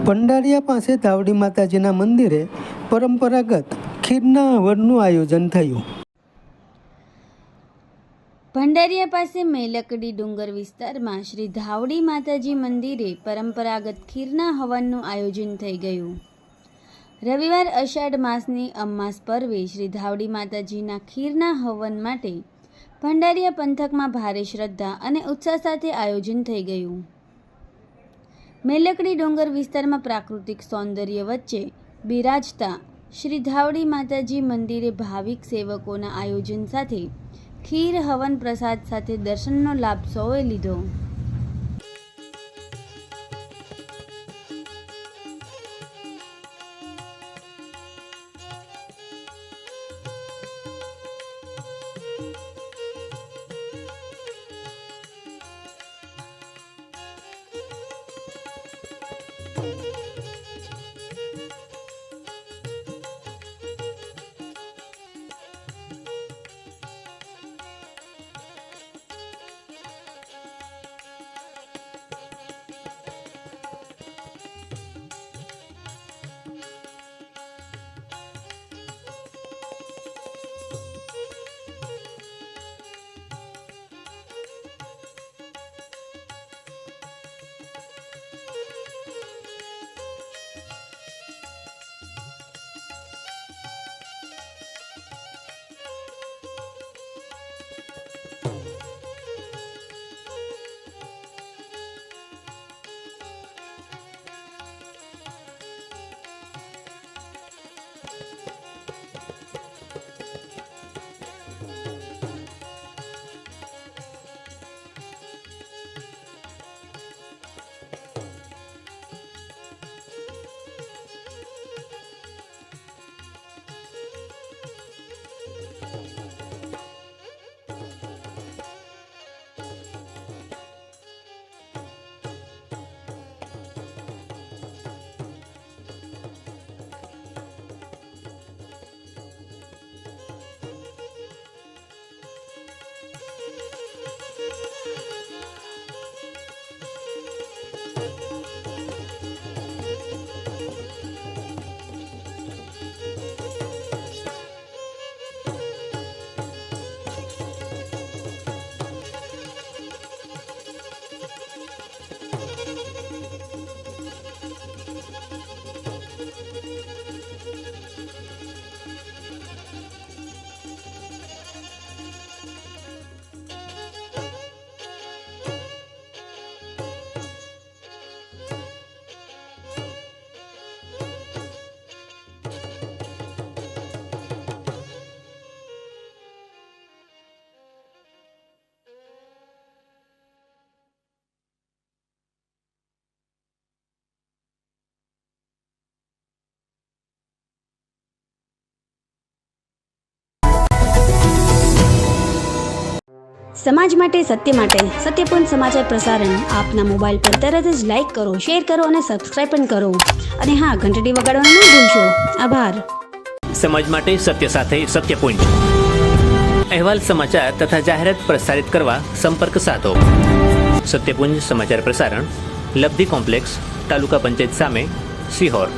ભંડારીયા પાસે ધાવડી માતાજીના મંદિરે પરંપરાગત ખીરના હવનનું આયોજન થયું। ભંડારીયા પાસે મેલકડી ડુંગર વિસ્તારમાં શ્રી ધાવડી માતાજી મંદિરે પરંપરાગત ખીરના હવનનું આયોજન થઈ ગયું। રવિવાર અષાઢ માસની અમાસ પર્વે શ્રી ધાવડી માતાજીના ખીરના હવન માટે ભંડારીયા પંથકમાં ભારે શ્રદ્ધા અને ઉત્સાહ સાથે આયોજન થઈ ગયું। મેલકડી ડુંગર વિસ્તારમાં પ્રાકૃતિક સૌંદર્ય વચ્ચે બિરાજતા શ્રી ધાવડી માતાજી મંદિરે ભાવિક સેવકોના આયોજન સાથે ખીર હવન પ્રસાદ સાથે દર્શનનો લાભ સૌએ લીધો। સમાજ માટે સત્ય માટે સત્યપૂર્ણ સમાચાર પ્રસારણ આપના મોબાઈલ પર તરત જ લાઈક કરો, શેર કરો અને સબસ્ક્રાઇબ પણ કરો અને હા, ઘંટડી વગાડવાનું ન ભૂલશો। આભાર। સમાજ માટે સત્ય સાથે સત્યપૂર્ણ અહેવાલ, સમાચાર તથા જાહેરાત પ્રસારિત કરવા સંપર્ક સાધો। સત્યપુંજ સમાચાર પ્રસારણ, લબ્ધિ કોમ્પ્લેક્સ, તાલુકા પંચાયત સામે, સિહોર।